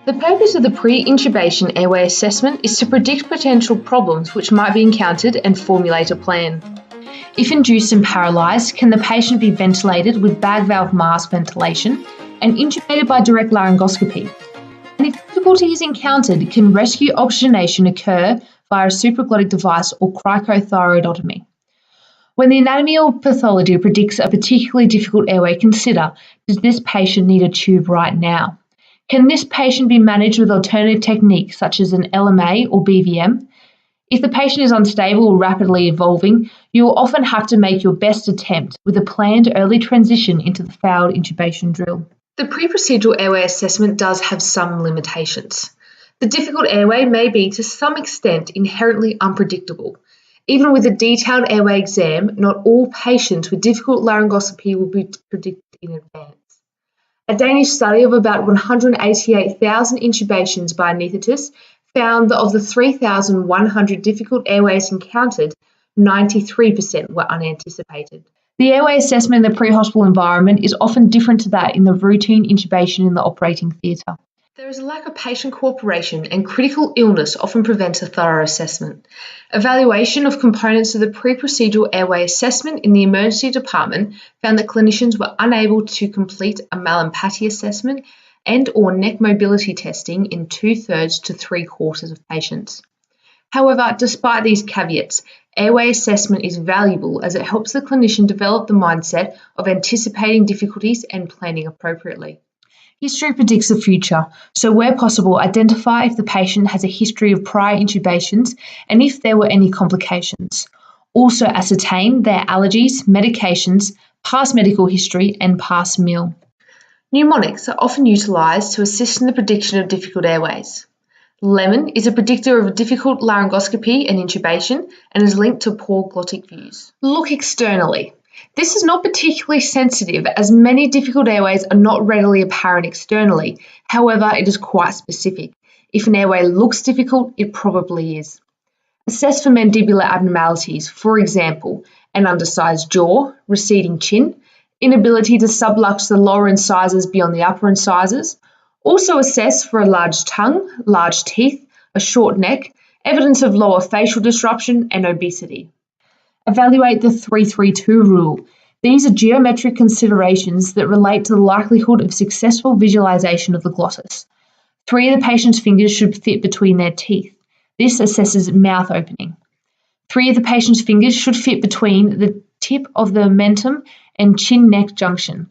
The purpose of the pre-intubation airway assessment is to predict potential problems which might be encountered and formulate a plan. If induced and paralysed, can the patient be ventilated with bag valve mask ventilation and intubated by direct laryngoscopy? And if difficulty is encountered, can rescue oxygenation occur via a supraglottic device or cricothyroidotomy? When the anatomy or pathology predicts a particularly difficult airway, consider, does this patient need a tube right now? Can this patient be managed with alternative techniques such as an LMA or BVM? If the patient is unstable or rapidly evolving, you will often have to make your best attempt with a planned early transition into the failed intubation drill. The pre-procedural airway assessment does have some limitations. The difficult airway may be to some extent inherently unpredictable. Even with a detailed airway exam, not all patients with difficult laryngoscopy will be predicted in advance. A Danish study of about 188,000 intubations by anaesthetists found that of the 3,100 difficult airways encountered, 93% were unanticipated. The airway assessment in the pre-hospital environment is often different to that in the routine intubation in the operating theatre. There is a lack of patient cooperation and critical illness often prevents a thorough assessment. Evaluation of components of the pre-procedural airway assessment in the emergency department found that clinicians were unable to complete a Mallampati assessment and or neck mobility testing in 2/3 to 3/4 of patients. However, despite these caveats, airway assessment is valuable as it helps the clinician develop the mindset of anticipating difficulties and planning appropriately. History predicts the future, so where possible, identify if the patient has a history of prior intubations and if there were any complications. Also ascertain their allergies, medications, past medical history and past meal. Mnemonics are often utilised to assist in the prediction of difficult airways. Lemon is a predictor of difficult laryngoscopy and intubation and is linked to poor glottic views. Look externally. This is not particularly sensitive as many difficult airways are not readily apparent externally. However, it is quite specific. If an airway looks difficult, it probably is. Assess for mandibular abnormalities, for example, an undersized jaw, receding chin, inability to sublux the lower incisors beyond the upper incisors. Also assess for a large tongue, large teeth, a short neck, evidence of lower facial disruption and obesity. Evaluate the 3-3-2 rule. These are geometric considerations that relate to the likelihood of successful visualization of the glottis. 3 of the patient's fingers should fit between their teeth. This assesses mouth opening. 3 of the patient's fingers should fit between the tip of the omentum and chin-neck junction.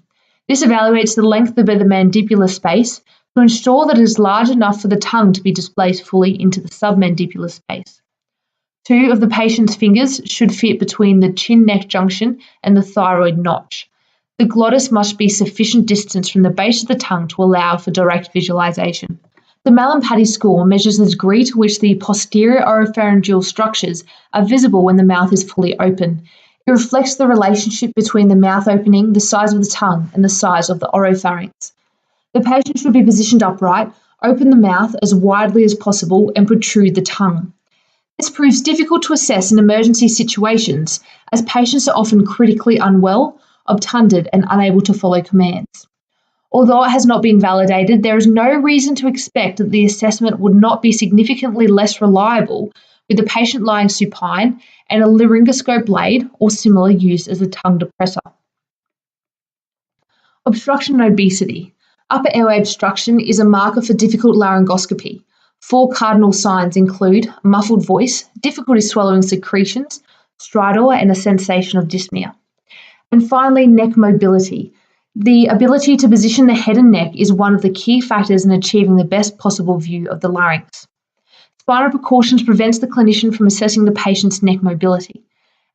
This evaluates the length of the mandibular space to ensure that it is large enough for the tongue to be displaced fully into the submandibular space. 2 of the patient's fingers should fit between the chin-neck junction and the thyroid notch. The glottis must be sufficient distance from the base of the tongue to allow for direct visualization. The Mallampati score measures the degree to which the posterior oropharyngeal structures are visible when the mouth is fully open. It reflects the relationship between the mouth opening, the size of the tongue, and the size of the oropharynx. The patient should be positioned upright, open the mouth as widely as possible, and protrude the tongue. This proves difficult to assess in emergency situations, as patients are often critically unwell, obtunded, and unable to follow commands. Although it has not been validated, there is no reason to expect that the assessment would not be significantly less reliable with the patient lying supine and a laryngoscope blade or similar used as a tongue depressor. Obstruction and obesity. Upper airway obstruction is a marker for difficult laryngoscopy. 4 cardinal signs include muffled voice, difficulty swallowing secretions, stridor, and a sensation of dyspnea. And finally, neck mobility. The ability to position the head and neck is one of the key factors in achieving the best possible view of the larynx. Spinal precautions prevents the clinician from assessing the patient's neck mobility.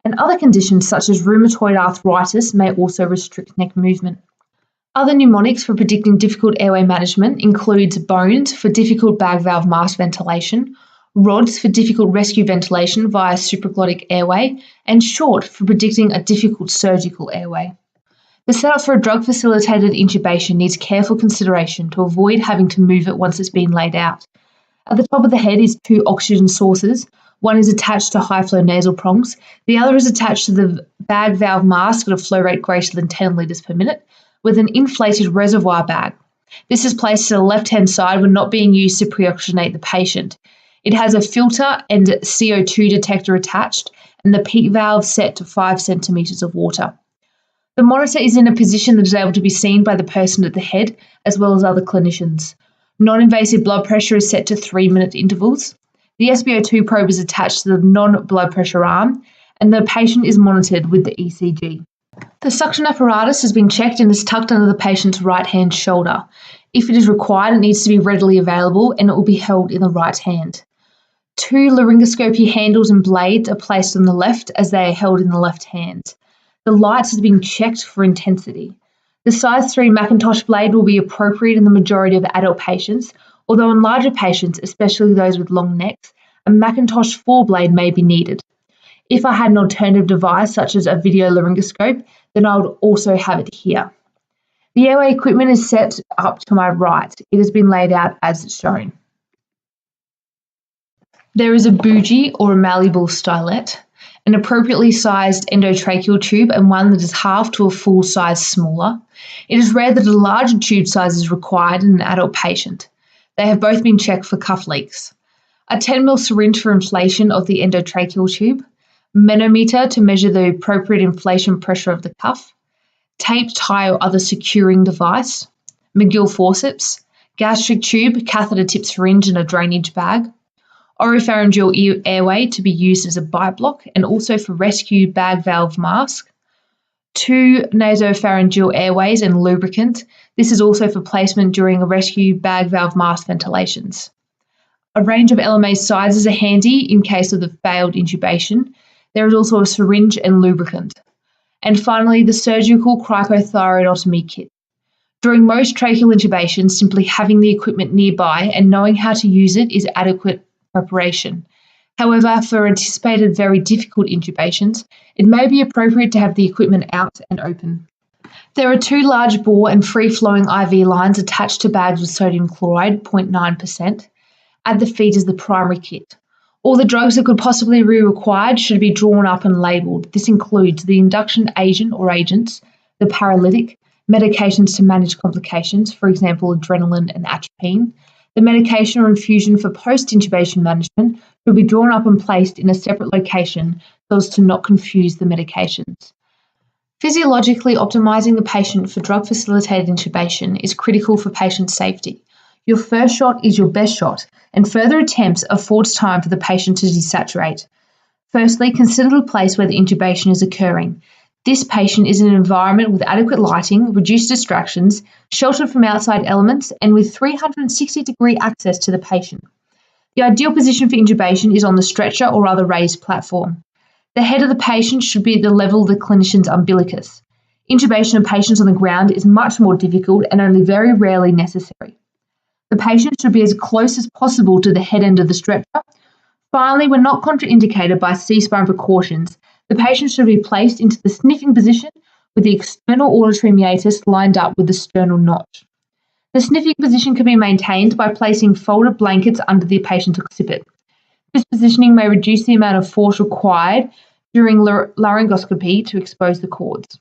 And other conditions such as rheumatoid arthritis may also restrict neck movement. Other mnemonics for predicting difficult airway management includes bones for difficult bag valve mask ventilation, rods for difficult rescue ventilation via supraglottic airway, and short for predicting a difficult surgical airway. The setup for a drug-facilitated intubation needs careful consideration to avoid having to move it once it's been laid out. At the top of the head is 2 oxygen sources. One is attached to high-flow nasal prongs. The other is attached to the bag valve mask at a flow rate greater than 10 litres per minute with an inflated reservoir bag. This is placed to the left-hand side when not being used to pre-oxygenate the patient. It has a filter and CO2 detector attached, and the PEEP valve set to 5 centimetres of water. The monitor is in a position that is able to be seen by the person at the head, as well as other clinicians. Non-invasive blood pressure is set to 3-minute intervals. The SpO2 probe is attached to the non-blood pressure arm, and the patient is monitored with the ECG. The suction apparatus has been checked and is tucked under the patient's right-hand shoulder. If it is required, it needs to be readily available and it will be held in the right hand. 2 laryngoscopy handles and blades are placed on the left as they are held in the left hand. The light has been checked for intensity. The size 3 Macintosh blade will be appropriate in the majority of adult patients, although in larger patients, especially those with long necks, a Macintosh 4 blade may be needed. If I had an alternative device, such as a video laryngoscope, then I would also have it here. The airway equipment is set up to my right. It has been laid out as shown. There is a bougie or a malleable stylet, an appropriately sized endotracheal tube, and one that is half to a full size smaller. It is rare that a larger tube size is required in an adult patient. They have both been checked for cuff leaks. A 10 ml syringe for inflation of the endotracheal tube, manometer to measure the appropriate inflation pressure of the cuff, tape, tie or other securing device, McGill forceps, gastric tube, catheter tip syringe and a drainage bag, oropharyngeal airway to be used as a bite block and also for rescue bag valve mask, 2 nasopharyngeal airways and lubricant. This is also for placement during a rescue bag valve mask ventilations. A range of LMA sizes are handy in case of the failed intubation. There is also a syringe and lubricant. And finally, the surgical cricothyroidotomy kit. During most tracheal intubations, simply having the equipment nearby and knowing how to use it is adequate preparation. However, for anticipated very difficult intubations, it may be appropriate to have the equipment out and open. There are 2 large bore and free-flowing IV lines attached to bags with sodium chloride, 0.9%. Add the feet as the primary kit. All the drugs that could possibly be required should be drawn up and labelled. This includes the induction agent or agents, the paralytic, medications to manage complications, for example, adrenaline and atropine. The medication or infusion for post-intubation management should be drawn up and placed in a separate location so as to not confuse the medications. Physiologically optimising the patient for drug-facilitated intubation is critical for patient safety. Your first shot is your best shot, and further attempts affords time for the patient to desaturate. Firstly, consider the place where the intubation is occurring. This patient is in an environment with adequate lighting, reduced distractions, sheltered from outside elements, and with 360-degree access to the patient. The ideal position for intubation is on the stretcher or other raised platform. The head of the patient should be at the level of the clinician's umbilicus. Intubation of patients on the ground is much more difficult and only very rarely necessary. The patient should be as close as possible to the head end of the stretcher. Finally, when not contraindicated by C-spine precautions, the patient should be placed into the sniffing position with the external auditory meatus lined up with the sternal notch. The sniffing position can be maintained by placing folded blankets under the patient's occiput. This positioning may reduce the amount of force required during laryngoscopy to expose the cords.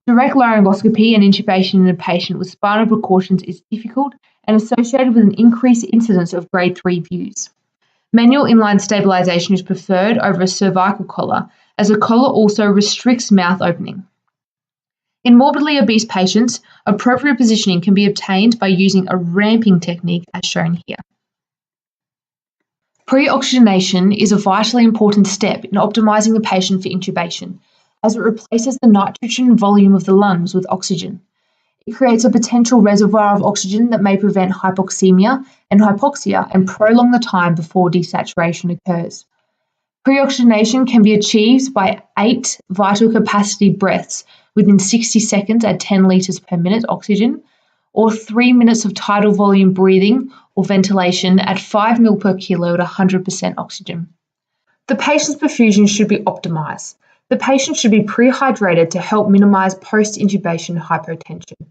Direct laryngoscopy and intubation in a patient with spinal precautions is difficult and associated with an increased incidence of grade 3 views. Manual inline stabilisation is preferred over a cervical collar, as a collar also restricts mouth opening. In morbidly obese patients, appropriate positioning can be obtained by using a ramping technique as shown here. Pre-oxygenation is a vitally important step in optimising the patient for intubation, as it replaces the nitrogen volume of the lungs with oxygen. It creates a potential reservoir of oxygen that may prevent hypoxemia and hypoxia and prolong the time before desaturation occurs. Pre-oxygenation can be achieved by 8 vital capacity breaths within 60 seconds at 10 litres per minute oxygen, or 3 minutes of tidal volume breathing or ventilation at 5 ml per kilo at 100% oxygen. The patient's perfusion should be optimised. The patient should be prehydrated to help minimise post-intubation hypotension.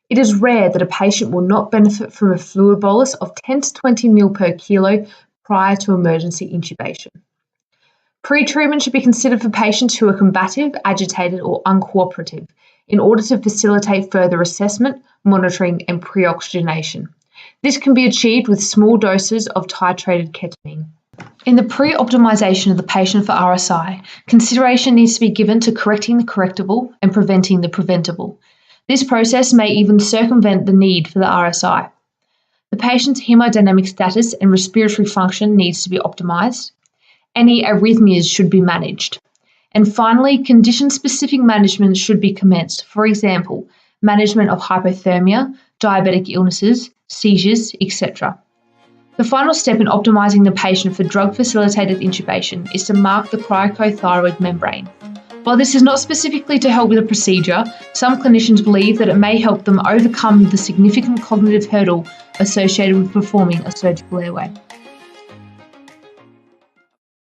It is rare that a patient will not benefit from a fluid bolus of 10 to 20 ml per kilo prior to emergency intubation. Pre-treatment should be considered for patients who are combative, agitated or uncooperative. in order to facilitate further assessment, monitoring, and pre-oxygenation. This can be achieved with small doses of titrated ketamine. In the pre-optimization of the patient for RSI, consideration needs to be given to correcting the correctable and preventing the preventable. This process may even circumvent the need for the RSI. The patient's hemodynamic status and respiratory function needs to be optimized. Any arrhythmias should be managed. And finally, condition-specific management should be commenced. For example, management of hypothermia, diabetic illnesses, seizures, etc. The final step in optimizing the patient for drug-facilitated intubation is to mark the cricothyroid membrane. While this is not specifically to help with a procedure, some clinicians believe that it may help them overcome the significant cognitive hurdle associated with performing a surgical airway.